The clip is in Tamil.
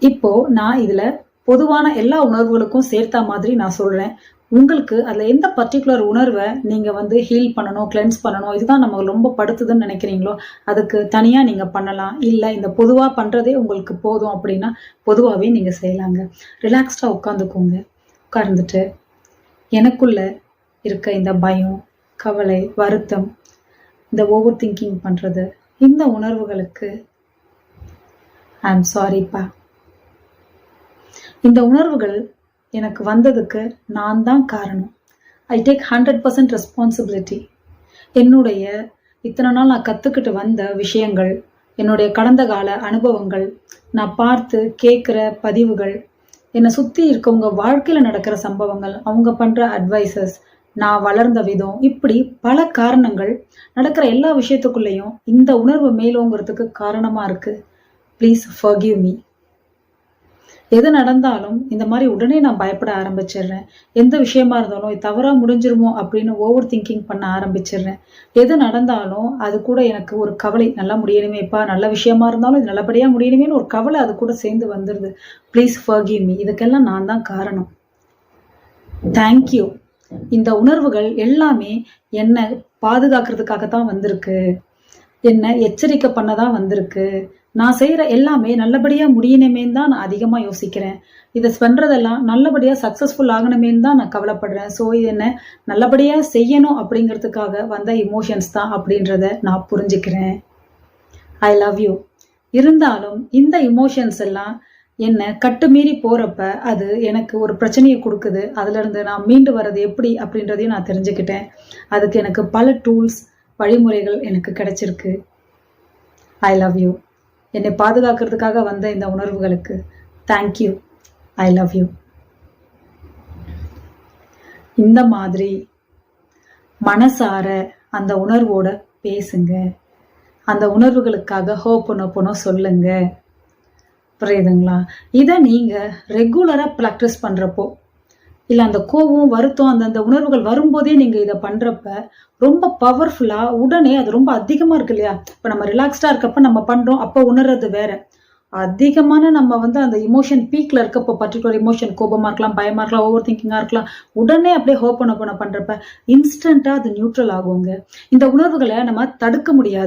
இப்போ நான் இதுல பொதுவான எல்லா உணர்வுகளுக்கும் சேர்த்தா மாதிரி நான் சொல்றேன். உங்களுக்கு அதுல எந்த பர்ட்டிகுலர் உணர்வ நீங்க ஹீல் பண்ணணும், கிளென்ஸ் பண்ணணும், இதுதான் நம்ம ரொம்ப படுத்துதுன்னு நினைக்கிறீங்களோ, அதுக்கு தனியா நீங்க பண்ணலாம். இல்ல இந்த பொதுவா பண்றதே உங்களுக்கு போதும் அப்படின்னா, பொதுவாவே நீங்க செய்யலாங்க. ரிலாக்ஸ்டா உட்கார்ந்துக்கோங்க. உட்கார்ந்துட்டு, எனக்குள்ள இருக்க இந்த பயம், கவலை, வருத்தம், இந்த ஓவர் திங்கிங் பண்றது, இந்த உணர்வுகளுக்கு ஐ அம் சாரிப்பா. இந்த உணர்வுகள் எனக்கு வந்ததுக்கு நான் தான் காரணம். I take 100% responsibility. என்னுடைய இத்தனை நாள் நான் கத்துக்கிட்டு வந்த விஷயங்கள், என்னுடைய கடந்த கால அனுபவங்கள், நான் பார்த்து கேட்குற பதிவுகள், என்னை சுற்றி இருக்கவங்க வாழ்க்கையில நடக்கிற சம்பவங்கள், அவங்க பண்ற அட்வைசஸ், நான் வளர்ந்த விதம், இப்படி பல காரணங்கள் நடக்கிற எல்லா விஷயத்துக்குள்ளேயும் இந்த உணர்வு மேலோங்கிறதுக்கு காரணமா இருக்கு. Please forgive me. எது நடந்தாலும் இந்த மாதிரி உடனே நான் பயப்பட ஆரம்பிச்சிடுறேன். எந்த விஷயமா இருந்தாலும் இது தவறா முடிஞ்சிருமோ அப்படின்னு ஓவர் திங்கிங் பண்ண ஆரம்பிச்சிடுறேன். எது நடந்தாலும் அது கூட எனக்கு ஒரு கவலை, நல்லா முடியணுமேப்பா, நல்ல விஷயமா இருந்தாலும் இது நல்லபடியா முடியணுமேன்னு ஒரு கவலை அது கூட சேர்ந்து வந்துடுது. Please forgive me. இதுக்கெல்லாம் நான் தான் காரணம். தேங்க்யூ. இந்த உணர்வுகள் எல்லாமே என்னை பாதுகாக்கிறதுக்காகத்தான் வந்திருக்கு. என்ன எச்சரிக்கை பண்ணதான் வந்திருக்கு. நான் செய்யற எல்லாமே நல்லபடியா முடியணுமேன்னு தான் நான் அதிகமா யோசிக்கிறேன். இதை பண்றதெல்லாம் நல்லபடியா சக்சஸ்ஃபுல் ஆகணுமேன்னு தான் நான் கவலைப்படுறேன். ஸோ இது என்ன நல்லபடியா செய்யணும் அப்படிங்கிறதுக்காக வந்த இமோஷன்ஸ் தான் அப்படின்றத நான் புரிஞ்சுக்கிறேன். I love you. இருந்தாலும் இந்த இமோஷன்ஸ் எல்லாம் என்ன கட்டுமீறி போறப்ப அது எனக்கு ஒரு பிரச்சனையை கொடுக்குது. அதுல இருந்து நான் மீண்டு வர்றது எப்படி அப்படின்றதையும் நான் தெரிஞ்சுக்கிட்டேன். அதுக்கு எனக்கு பல டூல்ஸ், வழிமுறைகள் எனக்கு கிடைச்சிருக்கு. ஐ லவ் யூ. என்னை பாதுகாக்கிறதுக்காக வந்த இந்த உணர்வுகளுக்கு தேங்க்யூ. I love you. இந்த மாதிரி மனசார அந்த உணர்வோட பேசுங்க. அந்த உணர்வுகளுக்காக ஹோப்பனோப்பனோ சொல்லுங்க. புரியுதுங்களா? இதை நீங்க ரெகுலரா ப்ராக்டிஸ் பண்றப்போ, இல்ல அந்த கோவம், வருத்தம், அந்த உணர்வுகள் வரும்போதே நீங்க இதை பண்றப்ப ரொம்ப பவர்ஃபுல்லா உடனே அது ரொம்ப அதிகமா இருக்கு இல்லையா? இப்ப நம்ம ரிலாக்ஸ்டா இருக்கப்ப நம்ம பண்றோம், அப்ப உணர்றது வேற. அதிகமான நம்ம அந்த இமோஷன் பீக்ல இருக்கப்போ, பர்டிகுலர் இமோஷன் கோபமா இருக்கலாம், பயமா இருக்கலாம், ஓவர் திங்கிங்கா இருக்கலாம், உடனே அப்படியே ஹோப்பனோப்பனோ பண்றப்ப இன்ஸ்டன்டா அது நியூட்ரல் ஆகுங்க. இந்த உணர்வுகளை நம்ம தடுக்க முடியாது.